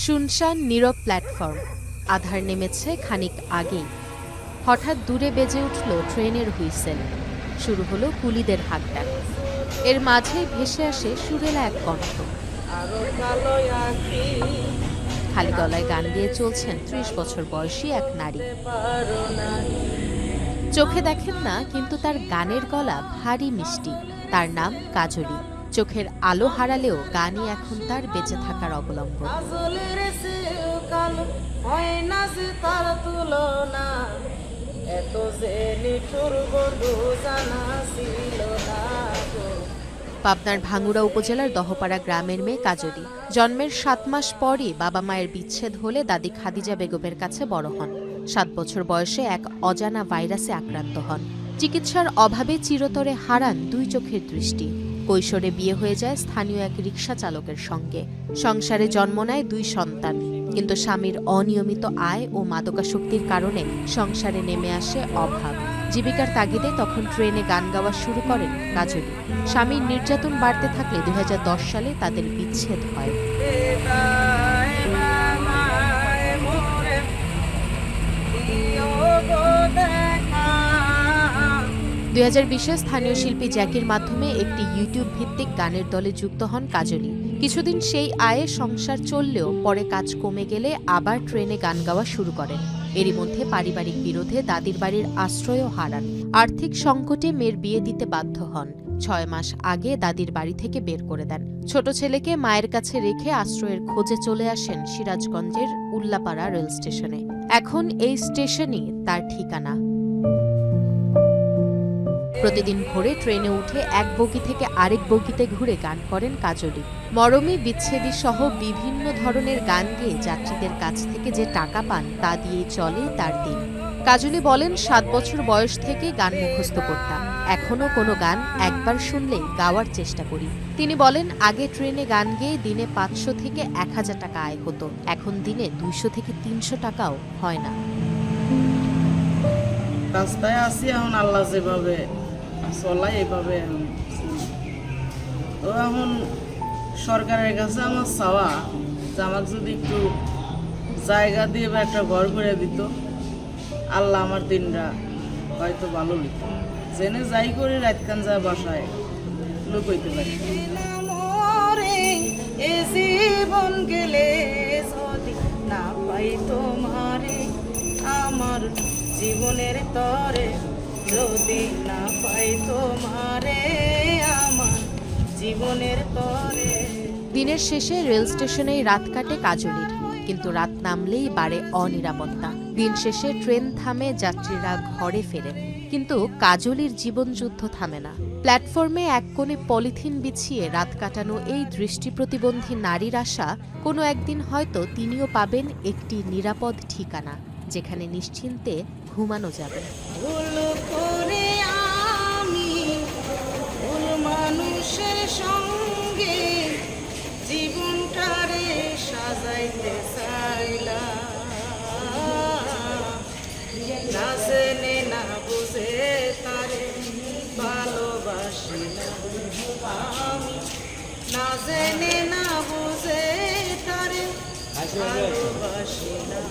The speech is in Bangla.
শুনশান নীরব প্ল্যাটফর্ম। আধার নেমেছে খানিক আগেই। হঠাৎ দূরে বেজে উঠল ট্রেনের হুইসেল। শুরু হলো কুলিদের হাঁকডাক। এর মাঝেই ভেসে আসে সুরেলা এক কণ্ঠ। খালি গলায় গান গেয়ে চলছেন ৩০ বছর বয়সী এক নারী। চোখে দেখেন না, কিন্তু তার গানের গলা ভারী মিষ্টি। তার নাম কাজলি। চোখের আলো হারালেও গানই এখন তার বেঁচে থাকার অবলম্বন। পাবনার ভাঙ্গুড়া উপজেলার দহপাড়া গ্রামের মেয়ে কাজলি। জন্মের ৭ মাস পরই বাবা মায়ের বিচ্ছেদ হলে দাদি খাদিজা বেগমের কাছে বড় হন। ৭ বছর বয়সে এক অজানা ভাইরাসে আক্রান্ত হন। চিকিৎসার অভাবে চিরতরে হারান ২ চোখের দৃষ্টি। কৈশোরে বিয়ে হয়ে যায় স্থানীয় এক রিকশা চালকের সঙ্গে। সংসারে জন্ম নেয় ২ সন্তান, কিন্তু স্বামীর অনিয়মিত আয় ও মাদকাসক্তির কারণে সংসারে নেমে আসে অভাব। জীবিকার তাগিদে তখন ট্রেনে গান গাওয়া শুরু করেন কাজলি। স্বামীর নির্যাতন বাড়তে থাকলে ২০১০ সালে তাদের বিচ্ছেদ হয়। ২০২০-এ স্থানীয় শিল্পী জ্যাকির মাধ্যমে একটি ইউটিউব ভিত্তিক গানের দলে যুক্ত হন কাজলি। কিছুদিন সেই আয়ে সংসার চললেও পরে কাজ কমে গেলে আবার ট্রেনে গান গাওয়া শুরু করেন। এরই মধ্যে পারিবারিক বিরোধে দাদির বাড়ির আশ্রয়ও হারান। আর্থিক সংকটে মেয়ের বিয়ে দিতে বাধ্য হন। ৬ মাস আগে দাদির বাড়ি থেকে বের করে দেন। ছোট ছেলেকে মায়ের কাছে রেখে আশ্রয়ের খোঁজে চলে আসেন সিরাজগঞ্জের উল্লাপাড়া রেল স্টেশনে। এখন এই স্টেশনই তার ঠিকানা। প্রতিদিন ভোরে ট্রেনে উঠে এক বগি থেকে আরেক বগিতে ঘুরে গান করেন কাজলি। মরমী, বিচ্ছেদী সহ বিভিন্ন ধরনের গান গেয়ে যাত্রীদের কাছ থেকে যে টাকা পান তা দিয়েই চলে তার দিন। কাজলি বলেন, ৭ বছর বয়স থেকে গান মুখস্থ করতাম। এখনও কোনো গান একবার শুনলেই গাওয়ার চেষ্টা করি। তিনি বলেন, আগে ট্রেনে গান গেয়ে দিনে ৫০০ থেকে ১০০০ টাকা আয় হতো। এখন দিনে ২০০ থেকে ৩০০ টাকাও হয় না। রাস্তায় আসি, এখন আল্লাহ যেভাবে চলাই এভাবে তো এখন সরকারের কাছে আমার চাওয়া যে আমাকে যদি একটু জায়গা দিয়ে বা একটা ঘর করে দিত, আল্লাহ আমার দিনটা হয়তো ভালো লিত। জেনে যাই করি রাতকান যা বাসায় লোক হইতে পারি। জীবন গেলে যদি না পাই তোমারে, আমার জীবনের তরে যদি না পাই তোমারে, আমার জীবনের তরে। দিনের শেষে রেল স্টেশনেই রাত কাটে কাজলির, কিন্তু রাত নামলেই বাড়ে অনিরাপত্তা। দিন শেষে ট্রেন থামে, যাত্রীরা ঘরে ফেরেন, কিন্তু কাজলির জীবনযুদ্ধ থামে না। প্ল্যাটফর্মে এক কোণে পলিথিন বিছিয়ে রাত কাটানো এই দৃষ্টি প্রতিবন্ধী নারীর আশা, কোনো একদিন হয়তো তিনিও পাবেন একটি নিরাপদ ঠিকানা, যেখানে নিশ্চিন্তে ঘুমানো যাবে। মানুষের সঙ্গে জীবনটারে সাজাইতে চাইলাম, না জেনে না বুঝে তারে ভালোবাসি না আমি, না জেনে না বুঝে তারে ভালোবাসি না।